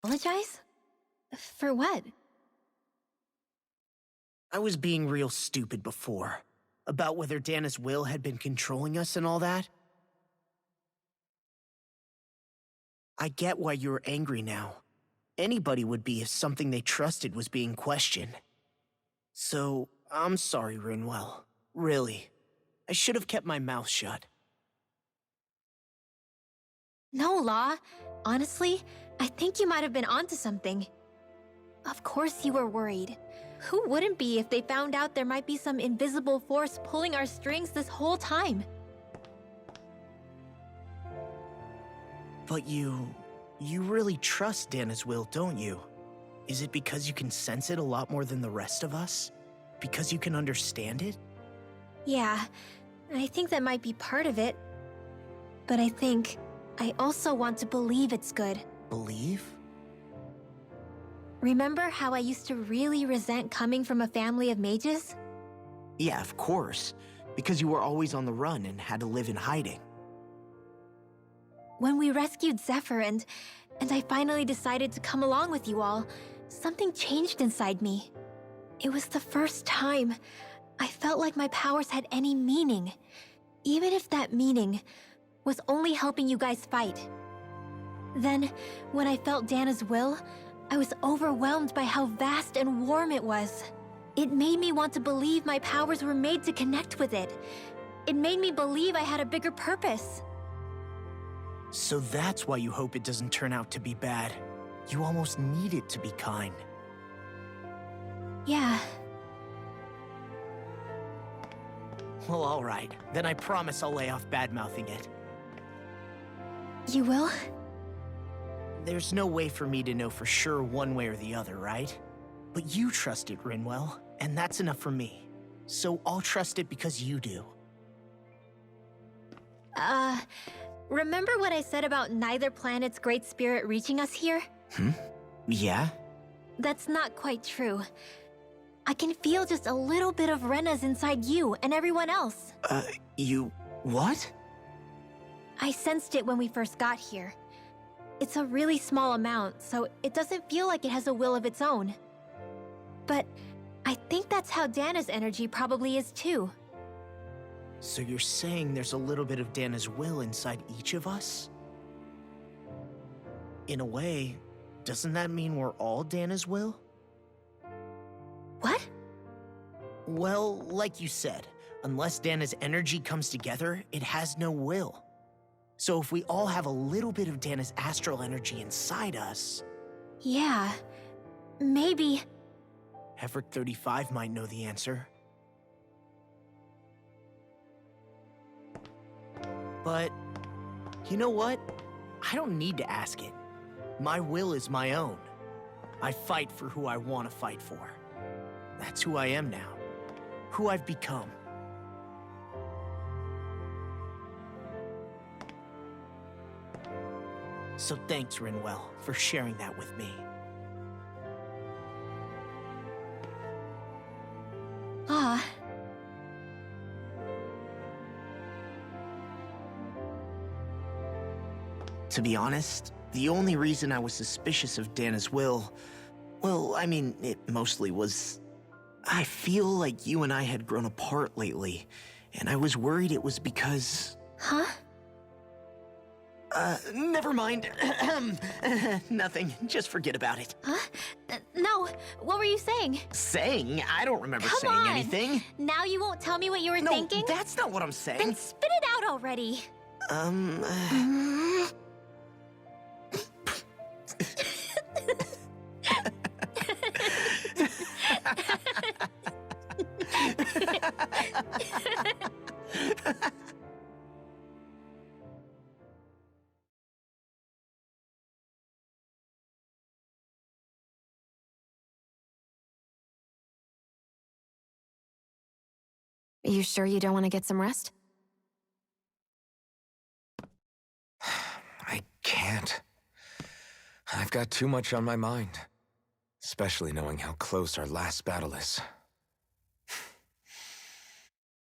Apologize? For what? I was being real stupid before. About whether Dana's will had been controlling us and all that. I get why you're angry now. Anybody would be if something they trusted was being questioned. So, I'm sorry, Rinwell. Really. I should have kept my mouth shut. No, Law. Honestly, I think you might have been onto something. Of course you were worried. Who wouldn't be if they found out there might be some invisible force pulling our strings this whole time? But you really trust Dana's will, don't you? Is it because you can sense it a lot more than the rest of us? Because you can understand it? Yeah, I think that might be part of it. But I think I also want to believe it's good. Believe? Remember how I used to really resent coming from a family of mages? Yeah, of course. Because you were always on the run and had to live in hiding. When we rescued Zephyr and I finally decided to come along with you all, something changed inside me. It was the first time I felt like my powers had any meaning, even if that meaning was only helping you guys fight. Then, when I felt Dana's will, I was overwhelmed by how vast and warm it was. It made me want to believe my powers were made to connect with it. It made me believe I had a bigger purpose. So that's why you hope it doesn't turn out to be bad. You almost need it to be kind. Yeah. Well, alright. Then I promise I'll lay off bad-mouthing it. You will? There's no way for me to know for sure one way or the other, right? But you trust it, Rinwell, and that's enough for me. So I'll trust it because you do. Remember what I said about neither planet's great spirit reaching us here? Yeah? That's not quite true. I can feel just a little bit of Rena's inside you and everyone else. You... what? I sensed it when we first got here. It's a really small amount, so it doesn't feel like it has a will of its own. But I think that's how Dana's energy probably is too. So you're saying there's a little bit of Dana's will inside each of us? In a way, doesn't that mean we're all Dana's will? What? Well, like you said, unless Dana's energy comes together, it has no will. So if we all have a little bit of Dana's astral energy inside us... Yeah, maybe... Hefric 35 might know the answer. But, you know what? I don't need to ask it. My will is my own. I fight for who I want to fight for. That's who I am now. Who I've become. So thanks, Rinwell, for sharing that with me. Ah. To be honest, the only reason I was suspicious of Dana's will... well, I mean, it mostly was... I feel like you and I had grown apart lately, and I was worried it was because... Huh? Never mind. Nothing. Just forget about it. Huh? No, what were you saying? Saying? I don't remember Come saying on. anything. Now you won't tell me what you were No, thinking? that's not what I'm saying. Then spit it out already. You sure you don't want to get some rest? I can't. I've got too much on my mind. Especially knowing how close our last battle is.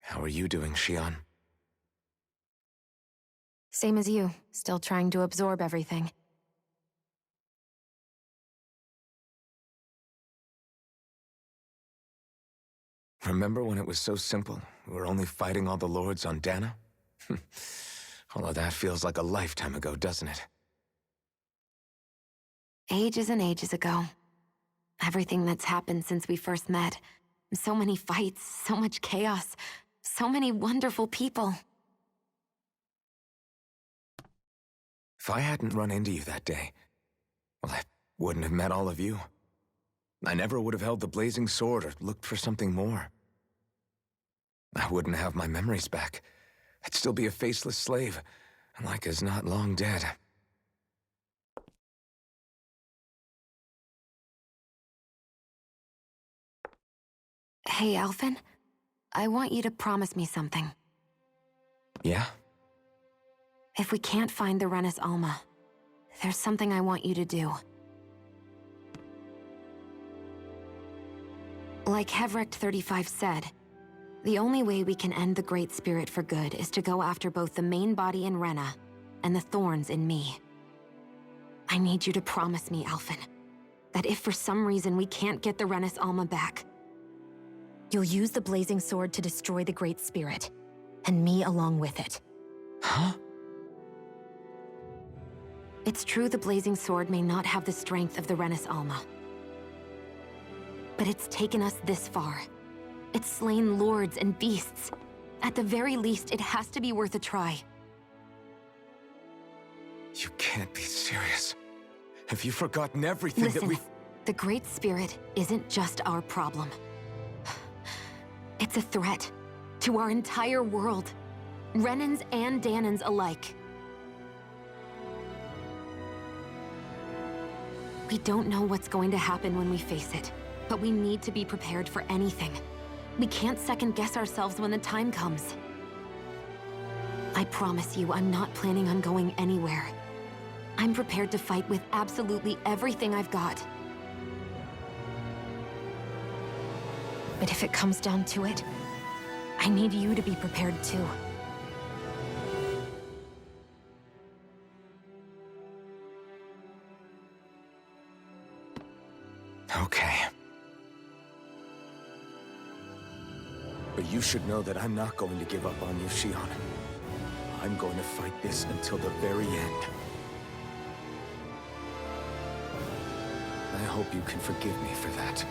How are you doing, Xion? Same as you, still trying to absorb everything. Remember when it was so simple? We were only fighting all the lords on Dana? All of that feels like a lifetime ago, doesn't it? Ages and ages ago. Everything that's happened since we first met. So many fights, so much chaos, so many wonderful people. If I hadn't run into you that day, well, I wouldn't have met all of you. I never would have held the blazing sword or looked for something more. I wouldn't have my memories back. I'd still be a faceless slave, like as not long dead. Hey, Alphen. I want you to promise me something. Yeah? If we can't find the Renis Alma, there's something I want you to do. Like Hevrecht 35 said, the only way we can end the Great Spirit for good is to go after both the main body in Rena and the thorns in me. I need you to promise me, Alphen, that if for some reason we can't get the Renis Alma back, you'll use the Blazing Sword to destroy the Great Spirit, and me along with it. Huh? It's true the Blazing Sword may not have the strength of the Renis Alma, but it's taken us this far. It's slain lords and beasts. At the very least, it has to be worth a try. You can't be serious. Have you forgotten everything Listen, that we... the Great Spirit isn't just our problem. It's a threat to our entire world. Renans and Danans alike. We don't know what's going to happen when we face it, but we need to be prepared for anything. We can't second-guess ourselves when the time comes. I promise you, I'm not planning on going anywhere. I'm prepared to fight with absolutely everything I've got. But if it comes down to it, I need you to be prepared too. Okay. But you should know that I'm not going to give up on you, Shion. I'm going to fight this until the very end. I hope you can forgive me for that.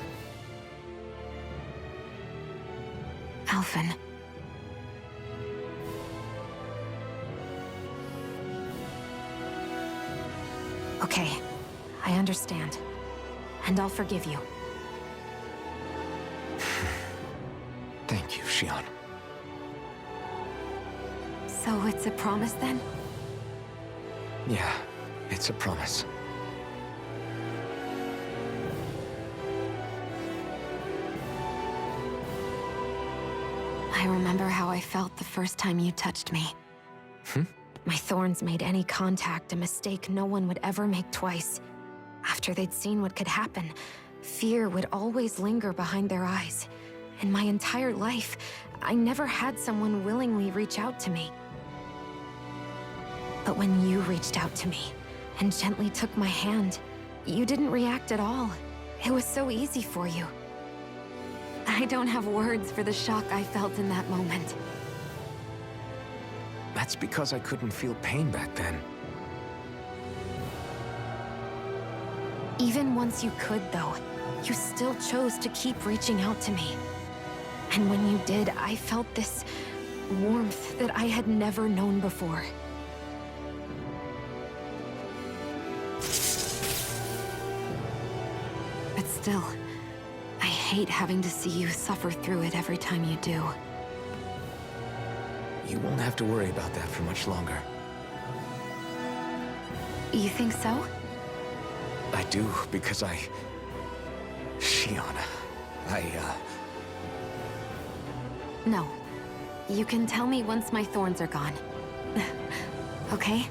Alphen. Okay, I understand. And I'll forgive you. Thank you, Shion. So it's a promise then? Yeah, it's a promise. I remember how I felt the first time you touched me. My thorns made any contact a mistake no one would ever make twice. After they'd seen what could happen, fear would always linger behind their eyes. In my entire life, I never had someone willingly reach out to me. But when you reached out to me and gently took my hand, you didn't react at all. It was so easy for you. I don't have words for the shock I felt in that moment. That's because I couldn't feel pain back then. Even once you could, though, you still chose to keep reaching out to me. And when you did, I felt this warmth that I had never known before. But still, I hate having to see you suffer through it every time you do. You won't have to worry about that for much longer. You think so? I do, because Shion, No. You can tell me once my thorns are gone. Okay?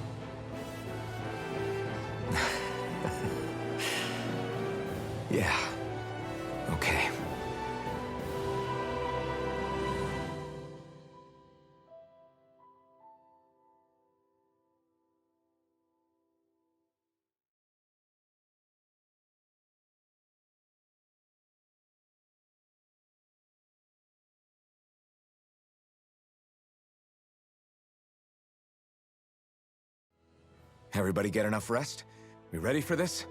Yeah. Okay. Everybody get enough rest? We ready for this?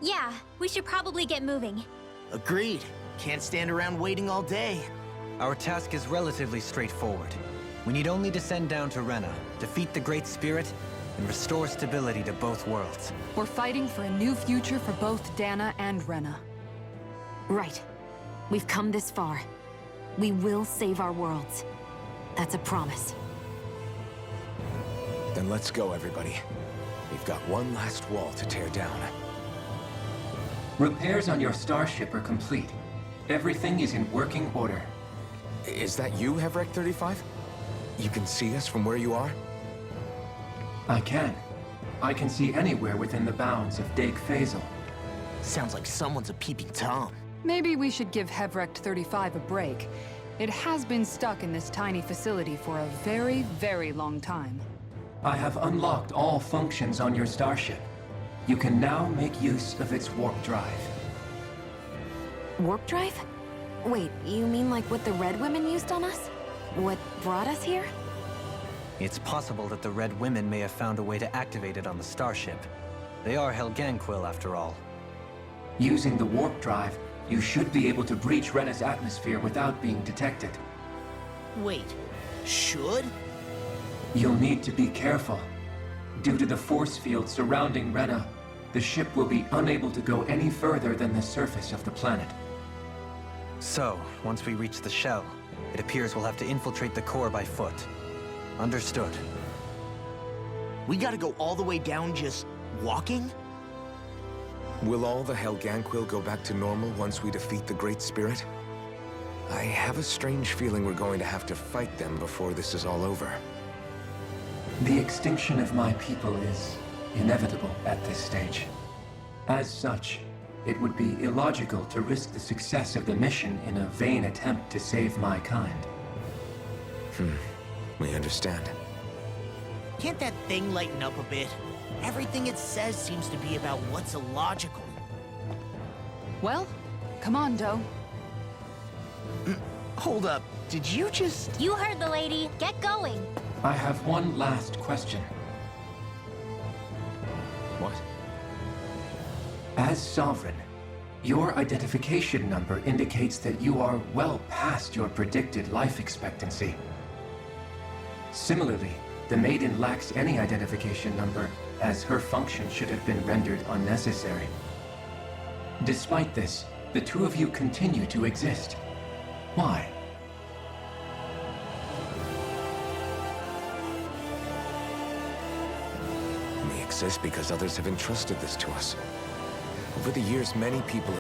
Yeah, we should probably get moving. Agreed. Can't stand around waiting all day. Our task is relatively straightforward. We need only descend down to Rena, defeat the Great Spirit, and restore stability to both worlds. We're fighting for a new future for both Dana and Rena. Right. We've come this far. We will save our worlds. That's a promise. Then let's go, everybody. We've got one last wall to tear down. Repairs on your starship are complete. Everything is in working order. Is that you, Hevrek 35? You can see us from where you are? I can. I can see anywhere within the bounds of Dake Faisal. Sounds like someone's a peeping Tom. Maybe we should give Hevrect 35 a break. It has been stuck in this tiny facility for a very, very long time. I have unlocked all functions on your starship. You can now make use of its warp drive. Warp drive? Wait, you mean like what the Red Women used on us? What brought us here? It's possible that the Red Women may have found a way to activate it on the starship. They are Helganquil, after all. Using the warp drive, you should be able to breach Rena's atmosphere without being detected. Wait, should? You'll need to be careful. Due to the force field surrounding Rena, the ship will be unable to go any further than the surface of the planet. So, once we reach the shell, it appears we'll have to infiltrate the core by foot. Understood. We gotta go all the way down just walking? Will all the Helganquil go back to normal once we defeat the Great Spirit? I have a strange feeling we're going to have to fight them before this is all over. The extinction of my people is inevitable at this stage. As such, it would be illogical to risk the success of the mission in a vain attempt to save my kind. We understand. Can't that thing lighten up a bit? Everything it says seems to be about what's illogical. Well, come on, Doe. Hold up, did you just... You heard the lady. Get going. I have one last question. What? As Sovereign, your identification number indicates that you are well past your predicted life expectancy. Similarly, the Maiden lacks any identification number, as her function should have been rendered unnecessary. Despite this, the two of you continue to exist. Why? We exist because others have entrusted this to us. Over the years, many people